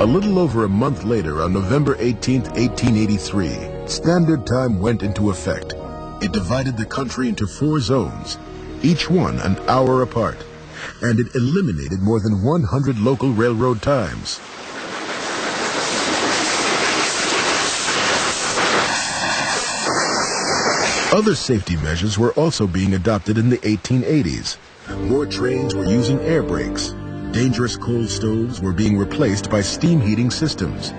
A little over a month later, on November 18, 1883, Standard Time went into effect. It divided the country into 4 zones, each one an hour apart, and it eliminated more than 100 local railroad times. Other safety measures were also being adopted in the 1880s. More trains were using air brakes. Dangerous coal stoves were being replaced by steam heating systems.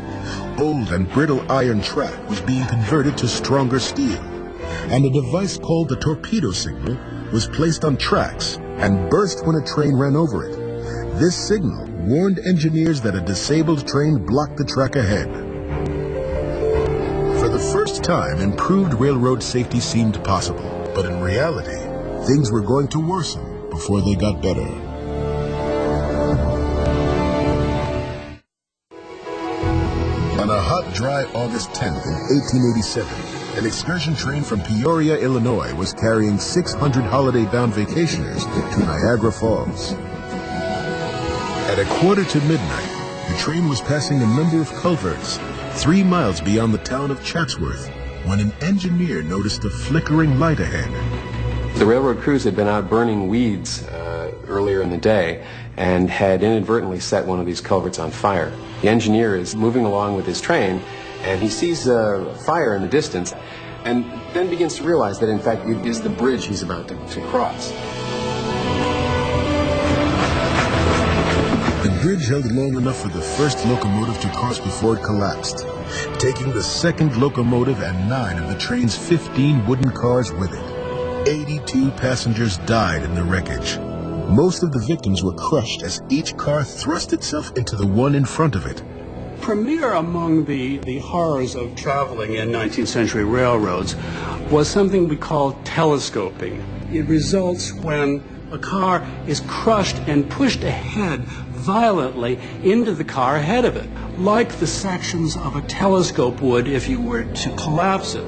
Old and brittle iron track was being converted to stronger steel. And a device called the torpedo signal was placed on tracks and burst when a train ran over it. This signal warned engineers that a disabled train blocked the track ahead. For the first time, improved railroad safety seemed possible, but in reality, things were going to worsen before they got better. On a hot, dry August 10th in 1887, an excursion train from Peoria, Illinois was carrying 600 holiday-bound vacationers to Niagara Falls. At a quarter to midnight, the train was passing a number of culverts 3 miles beyond the town of Chatsworth when an engineer noticed a flickering light ahead. The railroad crews had been out burning weeds earlier in the day and had inadvertently set one of these culverts on fire. The engineer is moving along with his train and he sees a fire in the distance and then begins to realize that in fact it is the bridge he's about to cross. The bridge held long enough for the first locomotive to cross before it collapsed, taking the second locomotive and 9 of the train's 15 wooden cars with it. 82 passengers died in the wreckage. Most of the victims were crushed as each car thrust itself into the one in front of it. Premier among the horrors of traveling in 19th century railroads was something we call telescoping. It results when a car is crushed and pushed ahead violently into the car ahead of it, like the sections of a telescope would if you were to collapse it.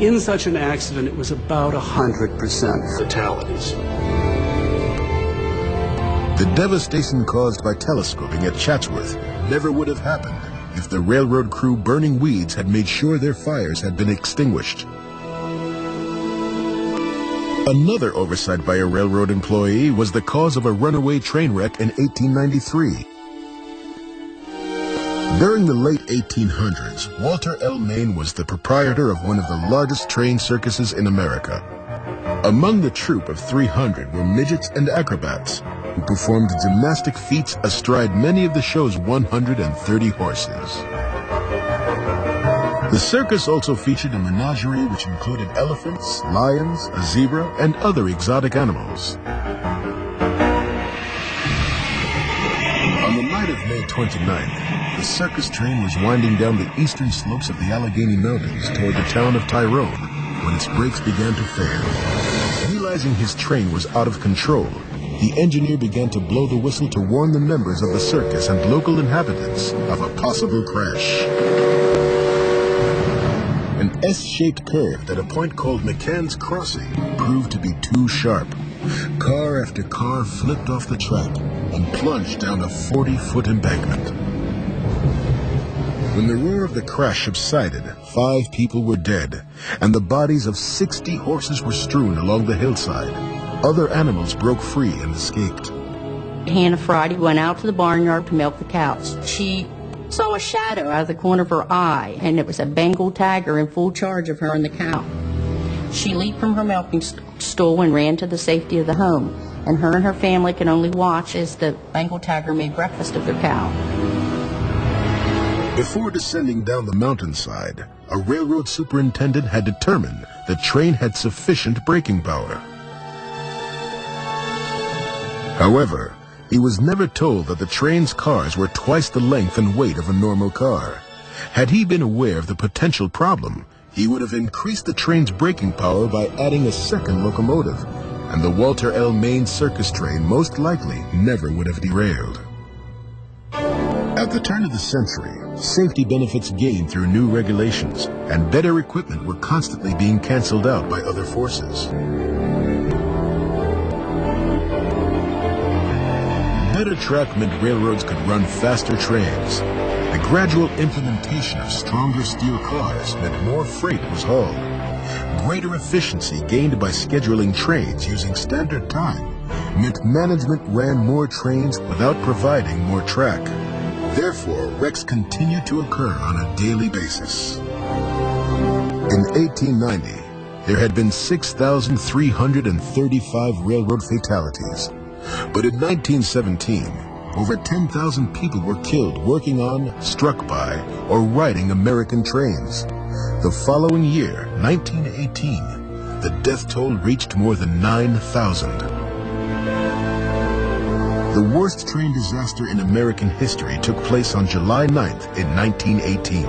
In such an accident, it was about 100% fatalities. The devastation caused by telescoping at Chatsworth never would have happened if the railroad crew burning weeds had made sure their fires had been extinguished. Another oversight by a railroad employee was the cause of a runaway train wreck in 1893. During the late 1800s, Walter L. Main was the proprietor of one of the largest train circuses in America. Among the troupe of 300 were midgets and acrobats, who performed gymnastic feats astride many of the show's 130 horses. The circus also featured a menagerie which included elephants, lions, a zebra, and other exotic animals. On the night of May 29th, the circus train was winding down the eastern slopes of the Allegheny Mountains toward the town of Tyrone when its brakes began to fail. Realizing his train was out of control, the engineer began to blow the whistle to warn the members of the circus and local inhabitants of a possible crash. An S-shaped curve at a point called McCann's Crossing proved to be too sharp. Car after car flipped off the track and plunged down a 40-foot embankment. When the roar of the crash subsided, 5 people were dead, and the bodies of 60 horses were strewn along the hillside. Other animals broke free and escaped. Hannah Friday went out to the barnyard to milk the cows. She saw a shadow out of the corner of her eye, and it was a Bengal tiger in full charge of her and the cow. She leaped from her milking stool and ran to the safety of the home, and her family could only watch as the Bengal tiger made breakfast of their cow. Before descending down the mountainside, a railroad superintendent had determined the train had sufficient braking power. However, he was never told that the train's cars were twice the length and weight of a normal car. Had he been aware of the potential problem, he would have increased the train's braking power by adding a second locomotive, and the Walter L. Main circus train most likely never would have derailed. At the turn of the century, safety benefits gained through new regulations, and better equipment were constantly being canceled out by other forces. Better track meant railroads could run faster trains. The gradual implementation of stronger steel cars meant more freight was hauled. Greater efficiency gained by scheduling trains using standard time meant management ran more trains without providing more track. Therefore, wrecks continued to occur on a daily basis. In 1890, there had been 6,335 railroad fatalities. But in 1917, over 10,000 people were killed working on, struck by, or riding American trains. The following year, 1918, the death toll reached more than 9,000. The worst train disaster in American history took place on July 9th in 1918.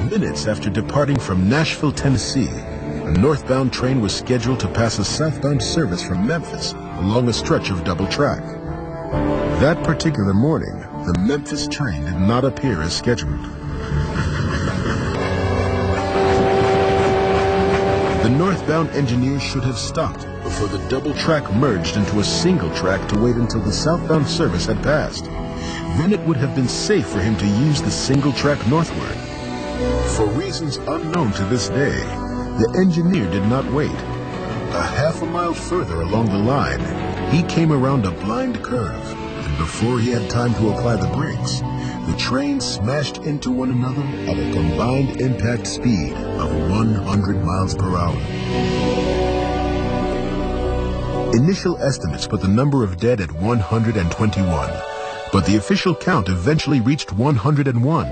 Minutes after departing from Nashville, Tennessee, a northbound train was scheduled to pass a southbound service from Memphis along a stretch of double track. That particular morning, the Memphis train did not appear as scheduled. The northbound engineers should have stopped before the double track merged into a single track to wait until the southbound service had passed. Then it would have been safe for him to use the single track northward. For reasons unknown to this day, the engineer did not wait. A half a mile further along the line, he came around a blind curve, and before he had time to apply the brakes, the trains smashed into one another at a combined impact speed of 100 miles per hour. Initial estimates put the number of dead at 121, but the official count eventually reached 101.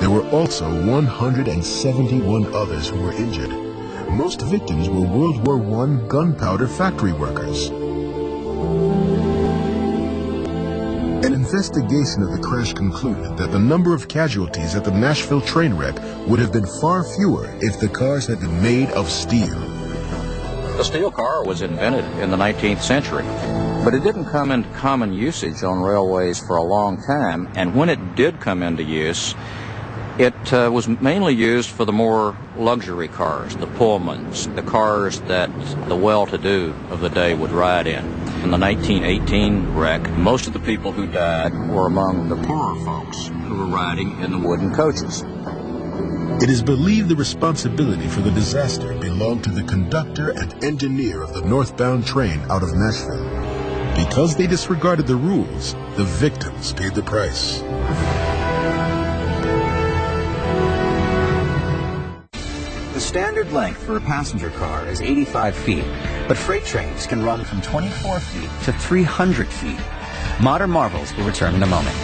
There were also 171 others who were injured. Most victims were World War I gunpowder factory workers. An investigation of the crash concluded that the number of casualties at the Nashville train wreck would have been far fewer if the cars had been made of steel. The steel car was invented in the 19th century, but it didn't come into common usage on railways for a long time, and when it did come into use, it was mainly used for the more luxury cars, the Pullmans, the cars that the well-to-do of the day would ride in. In the 1918 wreck, most of the people who died were among the poorer folks who were riding in the wooden coaches. It is believed the responsibility for the disaster belonged to the conductor and engineer of the northbound train out of Nashville. Because they disregarded the rules, the victims paid the price. The standard length for a passenger car is 85 feet, but freight trains can run from 24 feet to 300 feet. Modern Marvels will return in a moment.